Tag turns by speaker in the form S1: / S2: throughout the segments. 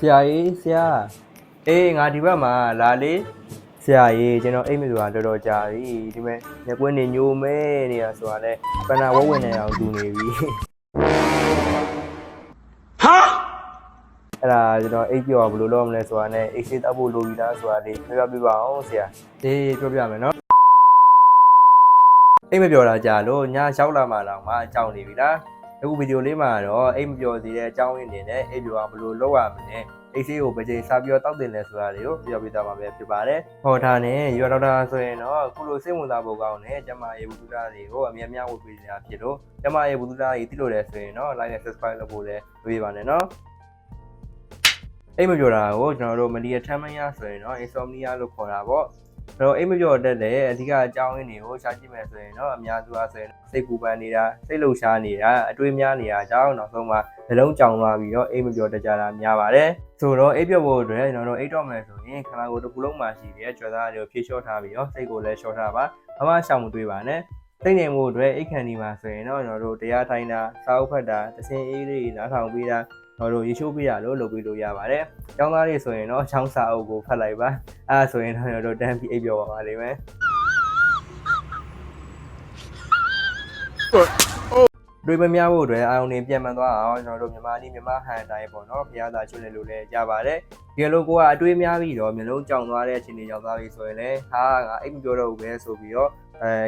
S1: ဆရာကြီးဆရာအေးငါဒီဘက်မှာလာလေဆရာကြီးကျွန်တော်အိမ်မဆိုတာတော်တော်ကြာပြီဒီမဲ့ညကွင်းနေညိုမဲနေရဆိုတာလဲပဏာဝဝဝင်နေအောင်တူနေပြီဟာအဲ့ဒါကျွန်တော်အိတ်ပြောဘယ်လိုလုပ်မလဲဆိုတာနဲ့အိတ်ဆေးတောက်ဖို့လိုပြီလားဆိုတာလေးပြောပြပါအောင်ဆရာအေးပြောပြမယ်နော်အိမ်မပြောတာကြာလို့ညရောက်လာမှတော့မှကြောက်နေပြီလားအခုဗီဒီယိုလေးမှာတော့အိမ်မပြောသေးတဲ့အကြောင်းရင်းနေနဲ့အိမ်ပြောဘယ်လိုလုပ်ရမလဲအိတ်ဆေးကိုပဲချိန်စားပြီးတော့တောက်တင်လဲဆိုတာလေးကိုပြောပြသွားမှာပဲဖြစ်ပါတယ်ဟောဒါနဲ့ရွာတော်တာဆိုရင်တော့ခုလိုစိတ်ဝင်စားဖို့ကောင်းတဲ့ကျမရေဘူးသူသားတွေကိုအမြဲတမ်းဝတ်ပေးနေတာဖြစ်လို့ကျမရေဘူးသူသားတွေသိလို့လဲဆိုရင်တော့ like နဲ့ subscribe လုပ်ဖို့လည်းမပေးပါနဲ့နော်အိမ်မပြောတာကိုကျွန်တော်တို့မလီယာထမ်းမရဆိုရင်တော့ insomnia လို့ခေါ်တာပေါ့အဲ့တော့အိမ်မပြောတတ်တဲ့အဓိကအကြောင်းရင်းတွေကိုရှားကြည့်မယ်ဆိုရင်တော့အများစုအားဆိုရင်စိတ်ပူပန်နေတာစိတ်လှုပ်ရှားနေတာအတွေးများနေတာကြောင့်နောက်ဆုံးမှာနှလုံးကြောင်သွားပြီးတော့အိမ်မပြောတတ်ကြတာများပါတယ်ဆိုတော့အိပ်ပျော်ဖို့အတွက်ကျွန်တော်တို့အိပ်တော့မယ်ဆိုရင်ခန္ဓာကိုယ်တစ်ခုလုံးမှာရှိတဲ့ကြွယ်သားတွေကိုဖြည့်လျှော့ထားပြီးတော့စိတ်ကိုလည်းလျှော့ထားပါဘာမှရှောင်မတွေးပါနဲ့စိတ်နေမှုအတွက်အိတ်ခန္ဒီမှာဆိုရင်တော့ကျွန်တော်တို့တရားထိုင်တာစာအုပ်ဖတ်တာတစင်အေးလေးနားထောင်ပေးတာကျွန်တော်တို့ရေချိုးပေးရလို့လုပ်ပေးလို့ရပါတယ်။ကျောင်းသားတွေဆိုရင်တော့ချောင်းစာအုပ်ကိုဖတ်လိုက်ပါ။အဲဒါဆိုရင်တော့ကျွန်တော်တို့တန်းပြီးအိပ်ပျော်ပါပါလိမ့်မယ်။တွေးမများဖို့အတွက်အာရုံနဲ့ပြန်မှန်သွားအောင်ကျွန်တော်တို့မြန်မာနည်းမြန်မာဟန်တိုင်းပေါ့နော်ဘုရားသာချွတ်နေလို့လည်းရပါတယ်ဒီလိုကိုကအတွေးများပြီးတော့မျိုးလုံးကြောင်သွားတဲ့အချိန်တွေရောက်သွားပြီဆိုရင်လည်းဟာငါအိတ်မပြောတော့ဘူးပဲဆိုပြီးတော့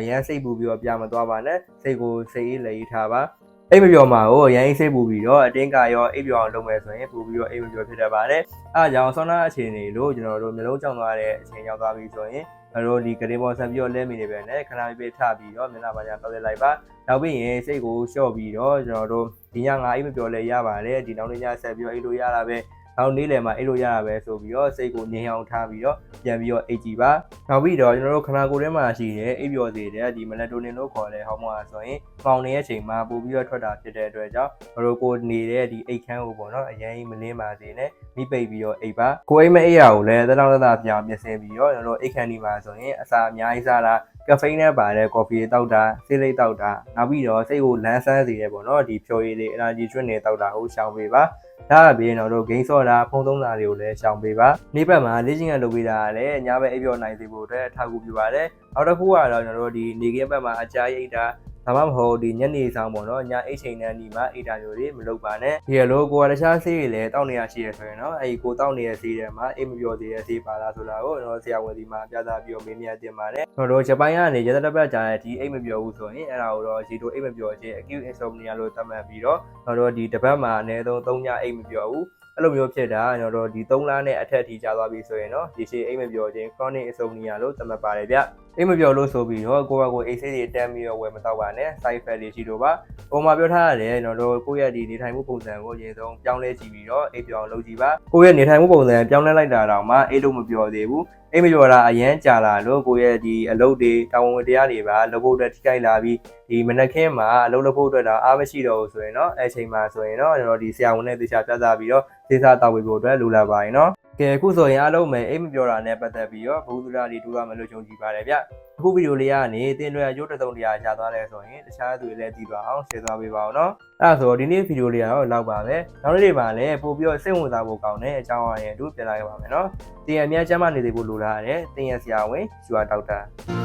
S1: ရမ်းစိတ်ပူပြီးတော့ပြမသွားပါနဲ့စိတ်ကိုစိတ်အေးလေထားပါအိတ်မပြောမှာကိုရမ်းစိတ်ပူပြီးတော့အတင်းကရောအိတ်ပြောအောင်လုပ်မယ်ဆိုရင်ပူပြီးတော့အိတ်မပြောဖြစ်တတ်ပါတယ်အဲဒါကြောင့်ဆောင်းနာအခြေအနေလို့ကျွန်တော်တို့မျိုးလုံးကြောင်သွားတဲ့အချိန်ရောက်သွားပြီဆိုရင်တို့ဒီကလေးပေါ်ဆက်ပြီးတော့လဲမိနေပဲနဲ့ခဏလေးပဲထပြီးတော့မျက်နှာပါးညာတောက်လိုက်ပါနောက်ပြီးရင်စိတ်ကိုလျှော့ပြီးတော့ကျွန်တော်တို့ဒီညငါအိမ်မပြောလဲရပါတယ်ဒီနောက်နေ့ညဆက်ပြီးတော့အိတ်လို့ရတာပဲနောက်နေ့လယ်မှာအိတ်လို့ရတာပဲဆိုပြီးတော့စိတ်ကိုငြိမ်အောင်ထားပြီးတော့ပြန်ပြီးတော့အိတ်ကြည့်ပါနောက်ပြီးတော့ကျွန်တော်တို့ခန္ဓာကိုယ်ထဲမှာရှိတဲ့အိတ်ပျော်စေတဲ့ဒီမလက်တိုနင်လို့ခေါ်တဲ့ဟော်မုန်းအားဆိုရင်ပေါင်နေတဲ့အချိန်မှာပို့ပြီးတော့ထွက်တာဖြစ်တဲ့အတွက်ကြောင့်တို့ကိုနေတဲ့ဒီအိတ်ခမ်းကိုပေါ့နော်အရင်မလင်းပါစေနဲ့မိပိတ်ပြီးတော့အိတ်ပါကိုအိမ်မအိတ်ရကိုလည်းတောင်းတပြောင်းပြင်ဆင်ပြီးတော့ကျွန်တော်တို့အိတ်ခမ်းဒီမှာဆိုရင်အစာအများကြီးစားတာကဖိန်းနဲ့ပါတဲ့ကော်ဖီတောက်တာဆေးလိပ်တောက်တာနောက်ပြီးတော့စိတ်ကိုလန်းဆန်းစေတယ်ပေါ့နော်ဒီဖြော်ရည်လေး energy drink တွေတောက်တာကိုရှောင်ပေးပါဒါအပြင်တော့ဂိမ်းစော့တာဖုံးသုံးတာတွေကိုလည်းရှောင်ပေးပါနေ့ဘက်မှာလေ့ကျင့်ခန်းလုပ်ပေးတာလည်းညဘက်အိပ်ပျော်နိုင်စေဖို့အတွက်အထောက်အကူပြုပါတယ်နောက်တစ်ခုကတော့ကျွန်တော်တို့ဒီနေကင်းဘက်မှာအကြာရိတ်တာဒါမှမဟုတ်ဒီညနေဆောင်ပေါ့နော်ညအိတ်ချိန်တန်းဒီမှာအိတ်တာမျိုးတွေမလုပ်ပါနဲ့ဒီလိုကိုကတခြားဆေးတွေလည်းတောက်နေရရှိရဆိုရင်တော့အဲဒီကိုတောက်နေတဲ့ဆေးတွေမှာအိတ်မပြောသေးတဲ့ဆေးပါလားဆိုတာကိုကျွန်တော်ဆရာဝန်ဒီမှာပြသပြီးတော့မေးမြန်းတင်ပါတယ်ကျွန်တော်တို့ဂျပန်ကနေရသတပတ်ကြာတဲ့ဒီအိတ်မပြောဘူးဆိုရင်အဲ့ဒါကိုတော့ဒီလိုအိတ်မပြောခြင်း acute insomnia လို့သတ်မှတ်ပြီးတော့ကျွန်တော်တို့ဒီတစ်ပတ်မှာအနည်းဆုံး3ညအိတ်မပြောဘူးအဲ့လိုမျိုးဖြစ်တာကျွန်တော်တို့ဒီ3လနဲ့အထက်ထိကြာသွားပြီဆိုရင်တော့ဒီရှေ့အိတ်မပြောခြင်း chronic insomnia လို့သတ်မှတ်ပါတယ်ဗျအိမ်မပြောလို့ဆိုပြီးတော့ကိုယ့်ဘက်ကိုအိတ်ဆေးတွေတန်းပြီးတော့ဝယ်မတော့ပါနဲ့ side effect တွေရှိတော့ပါပုံမှာပြောထားရတယ်ကျွန်တော်တို့ကိုယ့်ရဲ့ဒီနေထိုင်မှုပုံစံကိုအရင်ဆုံးပြောင်းလဲကြည့်ပြီးတော့အိတ်ပြောင်းလုပ်ကြည့်ပါကိုယ့်ရဲ့နေထိုင်မှုပုံစံပြောင်းလဲလိုက်တာတော့မှအိတ်လို့မပြောသေးဘူးအိမ်မပြောတာအရန်ကြာလာလို့ကိုယ့်ရဲ့ဒီအလုပ်တွေတာဝန်ဝတ္တရားတွေပါလုပ်ဖို့အတွက်ထိခိုက်လာပြီးဒီမနက်ခင်းမှာအလုပ်လုပ်ဖို့အတွက်တော့အားမရှိတော့ဘူးဆိုရင်တော့အဲ့ချိန်မှာဆိုရင်တော့ကျွန်တော်ဒီဆရာဝန်နဲ့တေချာပြသပြီးတော့စေစားတောက်ပေးဖို့အတွက်လိုလာပါရင်နော်ကဲအခုဆိုရင်အားလုံးပဲအိမ်မပြောတာနဲ့ပတ်သက်ပြီးတော့ဘုသူဒ္ဓတွေတူရမယ်လို့ယုံကြည်ပါတယ်ဗျအခုဗီဒီယိုလေးကနေတင်လွယ်ရုပ်တစုံတရားရသွားတယ်ဆိုရင်တခြားသူတွေလည်းသိသွားအောင် share သွားပေးပါအောင်နော်အဲ့ဒါဆိုဒီနေ့ဗီဒီယိုလေးကတော့လောက်ပါပဲနောက်နေ့တွေမှာလည်းပို့ပြီးတော့စိတ်ဝင်စားဖို့ကောင်းတဲ့အကြောင်းအရာတွေအတူပြန်လာခဲ့ပါမယ်နော်တင်ရအများကျမ်းမာနေသေးဖို့လိုလားတဲ့တင်ရဆရာဝန်ယူအာဒေါက်တာ